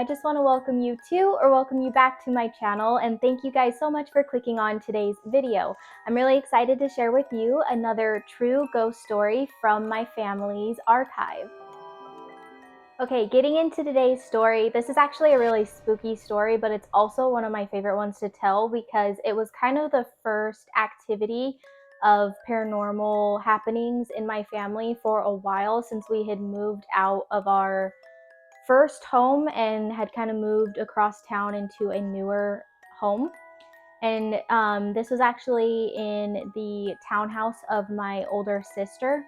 I just want to welcome you to or welcome you back to my channel, and thank you guys so much for clicking on today's video. I'm really excited to share with you another true ghost story from my family's archive. Okay, getting into today's story, this is actually a really spooky story, but it's also one of my favorite ones to tell because it was kind of the first activity of paranormal happenings in my family for a while, since we had moved out of our first home and had kind of moved across town into a newer home. And this was actually in the townhouse of my older sister.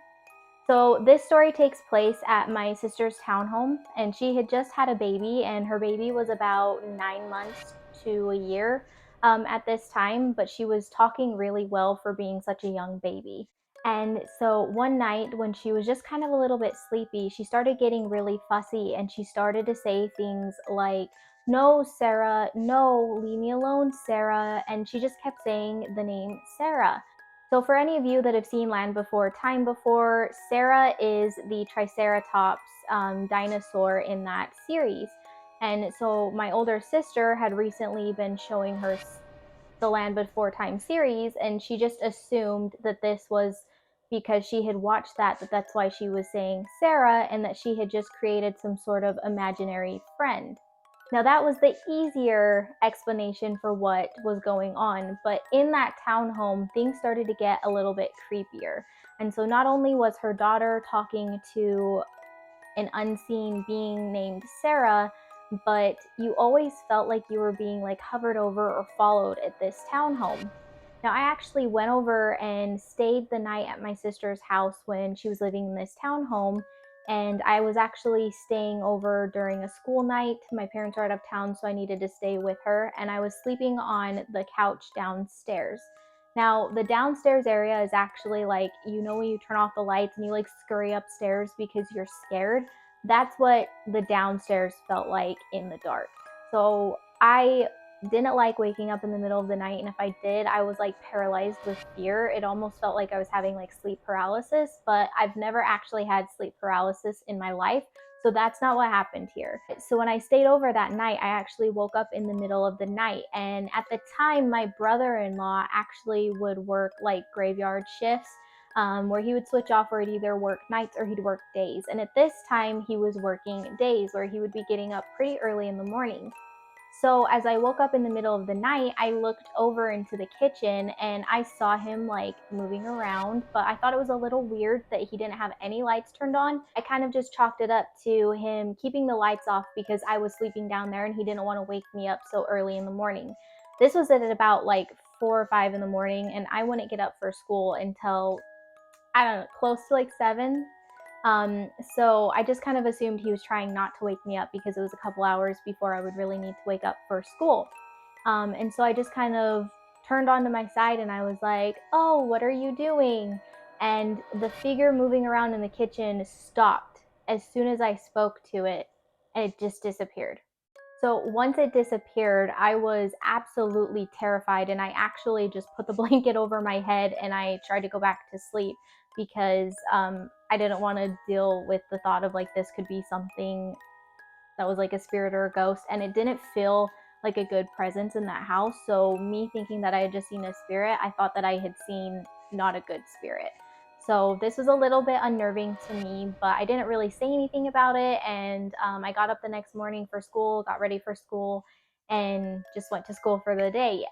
So this story takes place at my sister's townhome, and she had just had a baby, and her baby was about 9 months to a year at this time, but she was talking really well for being such a young baby. And so one night when she was just kind of a little bit sleepy, she started getting really fussy, and she started to say things like, "No, Sarah, no, leave me alone, Sarah." And she just kept saying the name Sarah. So for any of you that have seen Land Before Time before, Sarah is the Triceratops dinosaur in that series. And so my older sister had recently been showing her the Land Before Time series, and she just assumed that this was because she had watched that's why she was saying Sarah, and that she had just created some sort of imaginary friend. Now, that was the easier explanation for what was going on, but in that townhome, things started to get a little bit creepier. And so, not only was her daughter talking to an unseen being named Sarah, but you always felt like you were being like hovered over or followed at this townhome. Now, I actually went over and stayed the night at my sister's house when she was living in this townhome. And I was actually staying over during a school night. My parents are out of town, so I needed to stay with her. And I was sleeping on the couch downstairs. Now, the downstairs area is actually like, when you turn off the lights and you like scurry upstairs because you're scared? That's what the downstairs felt like in the dark. So I didn't like waking up in the middle of the night, and if I did, I was like paralyzed with fear. It almost felt like I was having like sleep paralysis, but I've never actually had sleep paralysis in my life, so that's not what happened here. So when I stayed over that night, I actually woke up in the middle of the night, and at the time my brother-in-law actually would work like graveyard shifts, where he would switch off, where he'd either work nights or he'd work days. And at this time, he was working days, where he would be getting up pretty early in the morning. So as I woke up in the middle of the night, I looked over into the kitchen and I saw him like moving around, but I thought it was a little weird that he didn't have any lights turned on. I kind of just chalked it up to him keeping the lights off because I was sleeping down there and he didn't want to wake me up so early in the morning. This was at about like 4 or 5 in the morning, and I wouldn't get up for school until, I don't know, close to like 7. So I just kind of assumed he was trying not to wake me up because it was a couple hours before I would really need to wake up for school. And so I just kind of turned onto my side and I was like, "Oh, what are you doing?" And the figure moving around in the kitchen stopped as soon as I spoke to it, and it just disappeared. So once it disappeared, I was absolutely terrified, and I actually just put the blanket over my head and I tried to go back to sleep because I didn't want to deal with the thought of like this could be something that was like a spirit or a ghost, and it didn't feel like a good presence in that house. So me thinking that I had just seen a spirit, I thought that I had seen not a good spirit. So this was a little bit unnerving to me, but I didn't really say anything about it. And I got up the next morning for school, got ready for school, and just went to school for the day.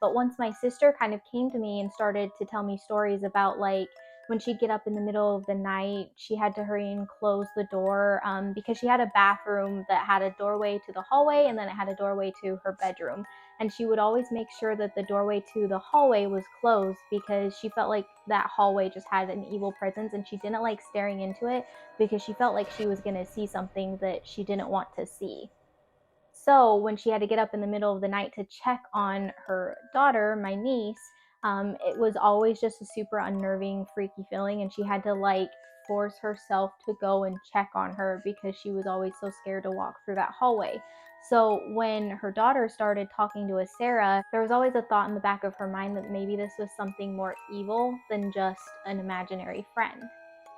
But once my sister kind of came to me and started to tell me stories about like when she'd get up in the middle of the night, she had to hurry and close the door because she had a bathroom that had a doorway to the hallway, and then it had a doorway to her bedroom. And she would always make sure that the doorway to the hallway was closed because she felt like that hallway just had an evil presence, and she didn't like staring into it because she felt like she was going to see something that she didn't want to see. So when she had to get up in the middle of the night to check on her daughter, my niece, it was always just a super unnerving, freaky feeling, and she had to like force herself to go and check on her because she was always so scared to walk through that hallway. So when her daughter started talking to a Sarah, there was always a thought in the back of her mind that maybe this was something more evil than just an imaginary friend.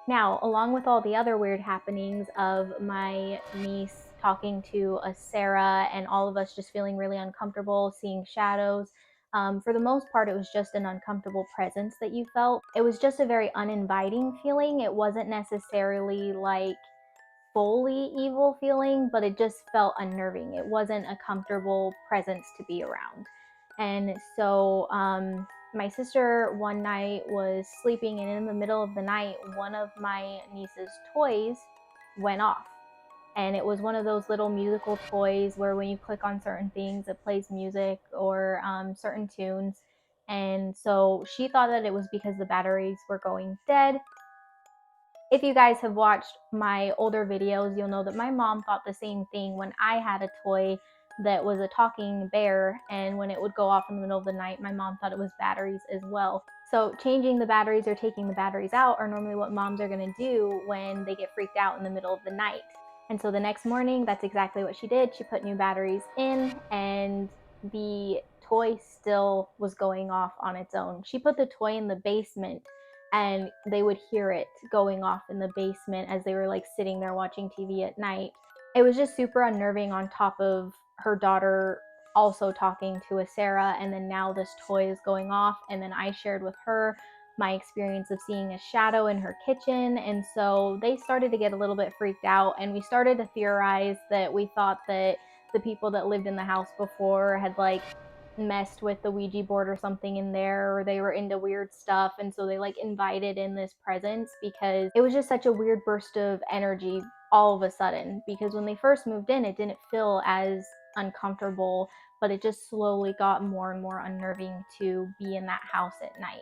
Now, along with all the other weird happenings of my niece talking to a Sarah, and all of us just feeling really uncomfortable, seeing shadows. For the most part, it was just an uncomfortable presence that you felt. It was just a very uninviting feeling. It wasn't necessarily like fully evil feeling, but it just felt unnerving. It wasn't a comfortable presence to be around. And so my sister one night was sleeping, and in the middle of the night, one of my niece's toys went off. And it was one of those little musical toys where when you click on certain things, it plays music or certain tunes. And so she thought that it was because the batteries were going dead. If you guys have watched my older videos, you'll know that my mom thought the same thing when I had a toy that was a talking bear, and when it would go off in the middle of the night, my mom thought it was batteries as well. So changing the batteries or taking the batteries out are normally what moms are going to do when they get freaked out in the middle of the night. And so the next morning, that's exactly what she did. She put new batteries in, and the toy still was going off on its own. She put the toy in the basement, and they would hear it going off in the basement as they were like sitting there watching TV at night. It was just super unnerving, on top of her daughter also talking to a Sarah, and then now this toy is going off. And then I shared with her my experience of seeing a shadow in her kitchen, and so they started to get a little bit freaked out, and we started to theorize that we thought that the people that lived in the house before had like messed with the Ouija board or something in there, or they were into weird stuff, and so they like invited in this presence, because it was just such a weird burst of energy all of a sudden. Because when they first moved in, it didn't feel as uncomfortable, but it just slowly got more and more unnerving to be in that house at night.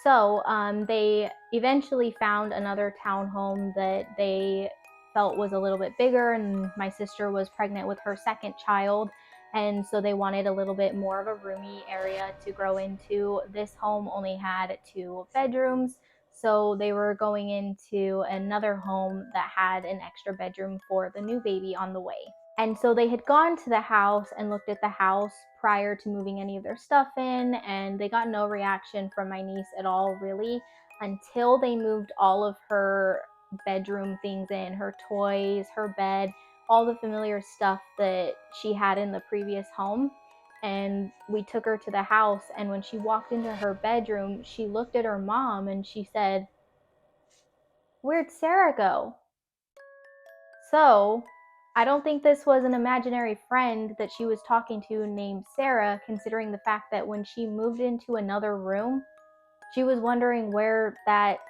So they eventually found another townhome that they felt was a little bit bigger, and my sister was pregnant with her second child, and so they wanted a little bit more of a roomy area to grow into. This home only had 2 bedrooms, so they were going into another home that had an extra bedroom for the new baby on the way. And so they had gone to the house and looked at the house prior to moving any of their stuff in, and they got no reaction from my niece at all, really, until they moved all of her bedroom things in, her toys, her bed, all the familiar stuff that she had in the previous home. And we took her to the house, and when she walked into her bedroom, she looked at her mom and she said, "Where'd Sarah go?" So I don't think this was an imaginary friend that she was talking to named Sarah, considering the fact that when she moved into another room, she was wondering where that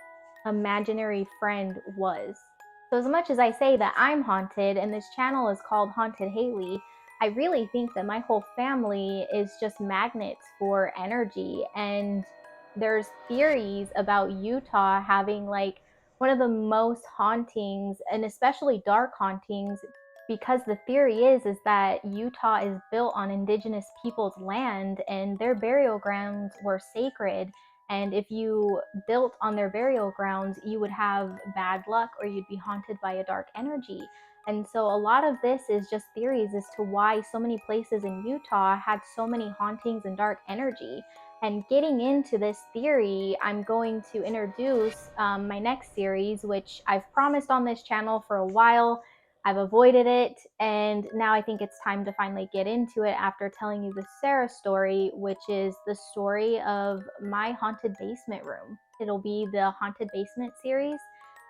imaginary friend was. So as much as I say that I'm haunted and this channel is called Haunted Haley, I really think that my whole family is just magnets for energy. And there's theories about Utah having like one of the most hauntings, and especially dark hauntings, because the theory is that Utah is built on indigenous people's land, and their burial grounds were sacred. And if you built on their burial grounds, you would have bad luck, or you'd be haunted by a dark energy. And so a lot of this is just theories as to why so many places in Utah had so many hauntings and dark energy. And getting into this theory, I'm going to introduce my next series, which I've promised on this channel for a while. I've avoided it, and now I think it's time to finally get into it after telling you the Sarah story, which is the story of my haunted basement room. It'll be the Haunted Basement series.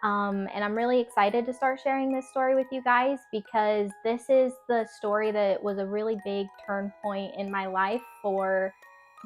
And I'm really excited to start sharing this story with you guys, because this is the story that was a really big turn point in my life for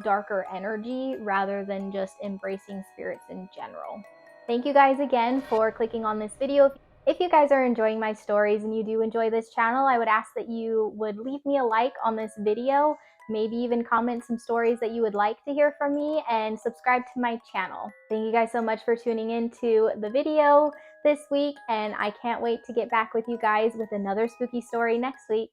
darker energy rather than just embracing spirits in general. Thank you guys again for clicking on this video. If you guys are enjoying my stories and you do enjoy this channel, I would ask that you would leave me a like on this video, maybe even comment some stories that you would like to hear from me, and subscribe to my channel. Thank you guys so much for tuning into the video this week, and I can't wait to get back with you guys with another spooky story next week.